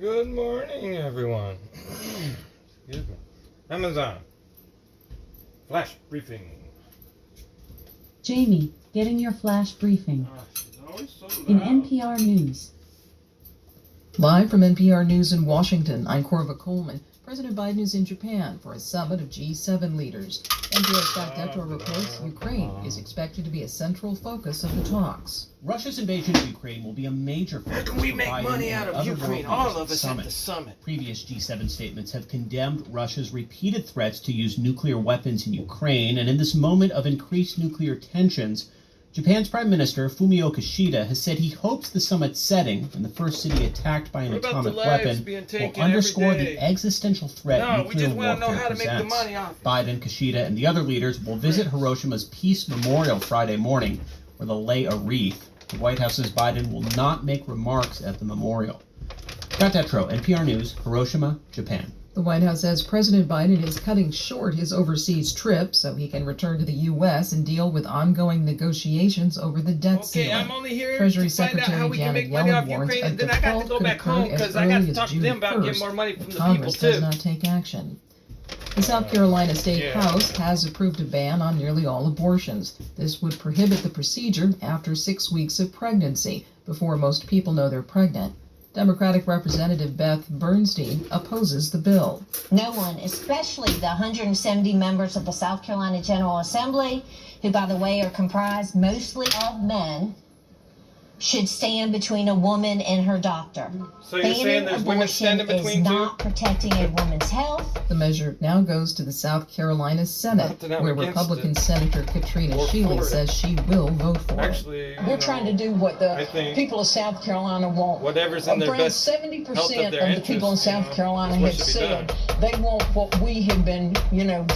Good morning, everyone. Excuse me. Amazon. Flash briefing. Jamie, getting your flash briefing. She's always so loud. In NPR News. Live from NPR News in Washington, I'm Corva Coleman. President Biden is in Japan for a summit of G7 leaders. NPR's Scott Detrow reports Ukraine is expected to be a central focus of the talks. Russia's invasion of Ukraine will be a major focus. How can we for make Biden money and out of other Ukraine? world leaders All of us at at the summit. Previous G7 statements have condemned Russia's repeated threats to use nuclear weapons in Ukraine, and in this moment of increased nuclear tensions, Japan's Prime Minister Fumio Kishida has said he hopes the summit setting, in the first city attacked by an What about atomic the lives weapon, being will taken underscore every the day? existential threat No, we nuclear just want to know warfare how to make the presents. money off it. Biden, Kishida, and the other leaders will visit Hiroshima's Peace Memorial Friday morning, where they'll lay a wreath. The White House says Biden will not make remarks at the memorial. Scott Detrow, NPR News, Hiroshima, Japan. The White House says President Biden is cutting short his overseas trip so he can return to the U.S. and deal with ongoing negotiations over the debt ceiling. I'm only here Treasury to find out Secretary how we can Janet make money Yellen off warns Ukraine, a and then I got to default go could back home occur as because I got early to as talk to June them about 1st getting more money from if the people Congress does too. not take action. The South Carolina State House has approved a ban on nearly all abortions. This would prohibit the procedure after 6 weeks of pregnancy, before most people know they're pregnant. Democratic Representative Beth Bernstein opposes the bill. No one, especially the 170 members of the South Carolina General Assembly, who, by the way, are comprised mostly of men, should stand between a woman and her doctor. So you're saying there's women standing Abortion between is two? not protecting a woman's health. The measure now goes to the South Carolina Senate, Not that I'm where against Republican it. Senator Katrina Or Shealy for it. says she will vote for it. Actually, We're trying to do what I the think people of South Carolina want. whatever's in their Around best 70% health of of their the people in interests, South Carolina is what have should be said done. they want what we have been,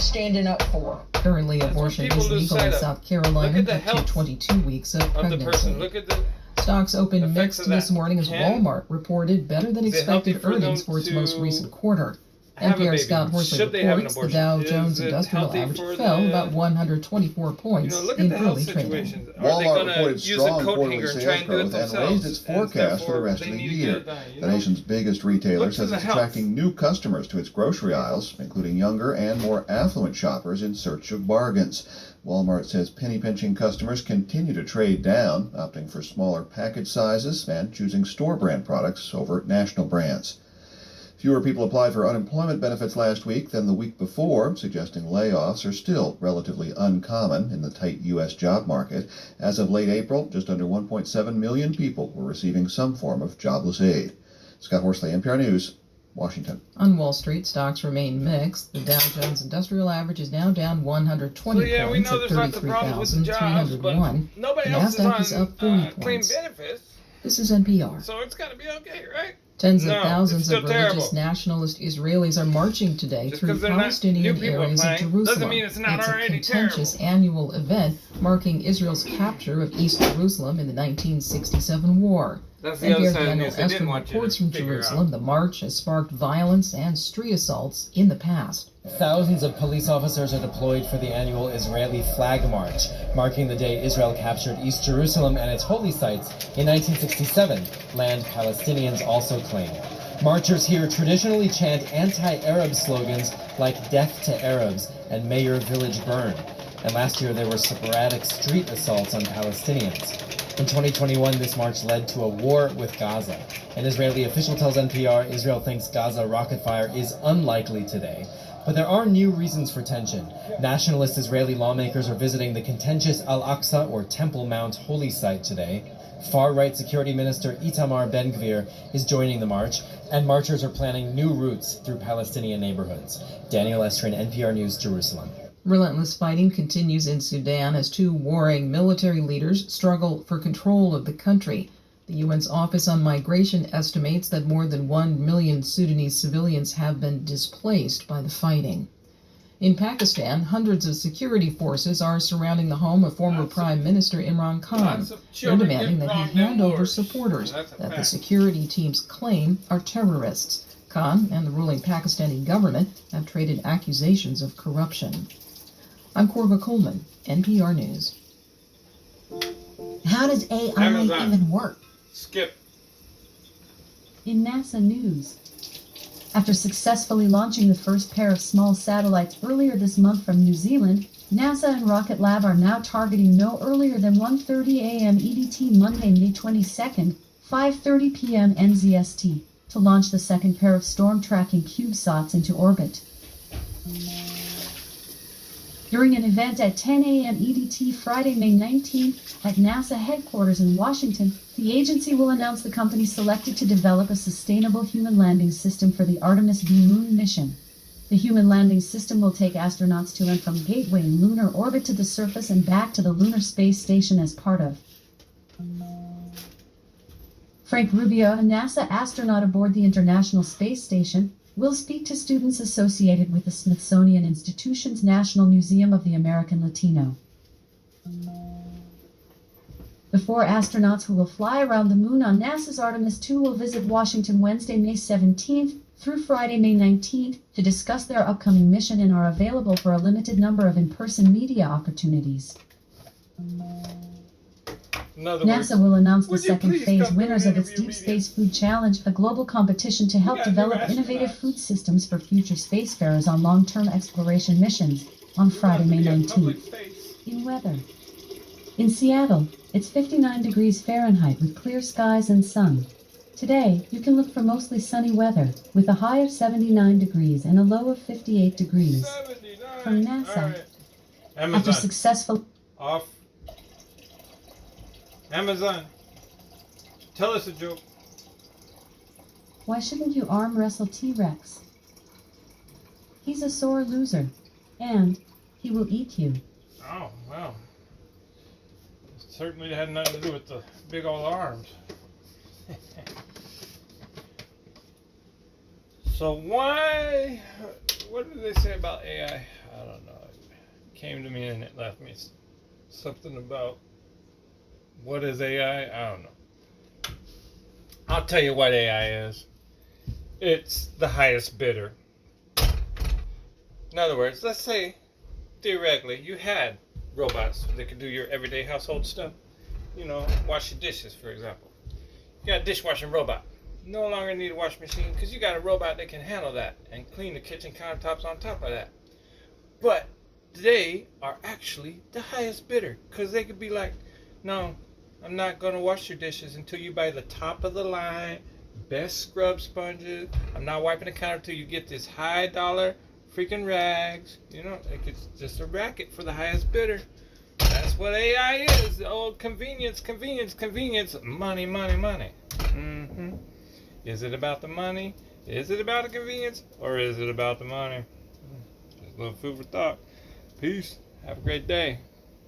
standing up for. Currently, That's what abortion people is lose legal in sight of. South Carolina Look at the up to health 22 weeks of of the pregnancy. person. Look at the. Stocks opened effects mixed of this that. morning as Can- Walmart reported better than Is it healthy expected for them earnings for its most to recent quarter. have a baby? NPR Scott Horsley Should they have an reports the abortion? Dow Is Jones it Industrial healthy Average for fell the- about 124 points Look at in the health early trading. situations. Are they Walmart going to reported use a strong coat quarterly hanger and try sales and do it growth and themselves? raised its forecast for the rest of they the need to year. get it done, The nation's biggest retailer Look to says the it's health. attracting new customers to its grocery aisles, including younger and more affluent shoppers in search of bargains. Walmart says penny-pinching customers continue to trade down, opting for smaller package sizes and choosing store brand products over national brands. Fewer people applied for unemployment benefits last week than the week before, suggesting layoffs are still relatively uncommon in the tight U.S. job market. As of late April, just under 1.7 million people were receiving some form of jobless aid. Scott Horsley, NPR News, Washington. On Wall Street, stocks remain mixed. The Dow Jones Industrial Average is now down 120 So yeah, we points know at there's lots of problems with the jobs, but 33,301. nobody The else Nasdaq is is on up 40 clean points. benefits, This is NPR. so it's got to be okay, right? Tens of No, thousands it's still of religious terrible. nationalist Israelis are marching today Just through 'cause they're not new Palestinian people areas of applying, Jerusalem. doesn't mean it's not a already contentious terrible. annual event marking Israel's capture of East Jerusalem in the 1967 war. That's the other NPR's side of Daniel news they didn't Esther want you reports to from figure Jerusalem. out. The march has sparked violence and street assaults in the past. Thousands of police officers are deployed for the annual Israeli Flag March, marking the day Israel captured East Jerusalem and its holy sites in 1967, land Palestinians also claim. Marchers here traditionally chant anti-Arab slogans like "Death to Arabs" and "May your village burn." And last year there were sporadic street assaults on Palestinians. In 2021, this march led to a war with Gaza. An Israeli official tells NPR Israel thinks Gaza rocket fire is unlikely today. But there are new reasons for tension. Nationalist Israeli lawmakers are visiting the contentious Al-Aqsa or Temple Mount holy site today. Far-right Security Minister Itamar Ben-Gvir is joining the march, and marchers are planning new routes through Palestinian neighborhoods. Daniel Estrin, NPR News, Jerusalem. Relentless fighting continues in Sudan as two warring military leaders struggle for control of the country. The UN's Office on Migration estimates that more than 1 million Sudanese civilians have been displaced by the fighting. In Pakistan, hundreds of security forces are surrounding the home of former Prime Minister Imran Khan. Lots of They're children demanding get that he wronged hand and over worse. supporters That's a that the fact. security teams claim are terrorists. Khan and the ruling Pakistani government have traded accusations of corruption. I'm Corva Coleman, NPR News. How does AI Amazon. even work? Skip. In NASA news, after successfully launching the first pair of small satellites earlier this month from New Zealand, NASA and Rocket Lab are now targeting no earlier than 1:30 a.m. EDT Monday, May 22nd, 5:30 p.m. NZST, to launch the second pair of storm tracking CubeSats into orbit. During an event at 10 a.m. EDT Friday, May 19th, at NASA headquarters in Washington, the agency will announce the company selected to develop a sustainable human landing system for the Artemis V moon mission. The human landing system will take astronauts to and from Gateway in lunar orbit to the surface and back to the Lunar Space Station as part of. Frank Rubio, a NASA astronaut aboard the International Space Station, will speak to students associated with the Smithsonian Institution's National Museum of the American Latino. The 4 astronauts who will fly around the moon on NASA's Artemis II will visit Washington Wednesday, May 17th through Friday, May 19th to discuss their upcoming mission and are available for a limited number of in-person media opportunities. In other words, NASA will announce the would you second please phase come winners and of its interview Deep me Space Food Challenge, a global competition to help got new develop innovative astronauts. food systems for future spacefarers on long-term exploration missions, on Friday, May 19th. In weather. In Seattle, it's 59 degrees Fahrenheit with clear skies and sun. Today, you can look for mostly sunny weather, with a high of 79 degrees and a low of 58 degrees. 79. From NASA. All right. After Amazon. successful... Off. Amazon. Tell us a joke. Why shouldn't you arm wrestle T-Rex? He's a sore loser, and he will eat you. Oh, well. Certainly had nothing to do with the big old arms. So why, what did they say about AI? I don't know. It came to me and it left me something about what is AI? I don't know. I'll tell you what AI is. It's the highest bidder. In other words, let's say, theoretically, you had robots that could do your everyday household stuff. You know, wash your dishes, for example. You got a dishwashing robot. You no longer need a washing machine because you got a robot that can handle that and clean the kitchen countertops on top of that. But they are actually the highest bidder because they could be like, no, I'm not going to wash your dishes until you buy the top of the line, best scrub sponges. I'm not wiping the counter until you get this high dollar freaking rags. You know, it's just a racket for the highest bidder. That's what AI is. The old convenience, convenience, convenience. Money, money, money. Mm-hmm. Is it about the money? Is it about the convenience? Or is it about the money? Just a little food for thought. Peace. Have a great day.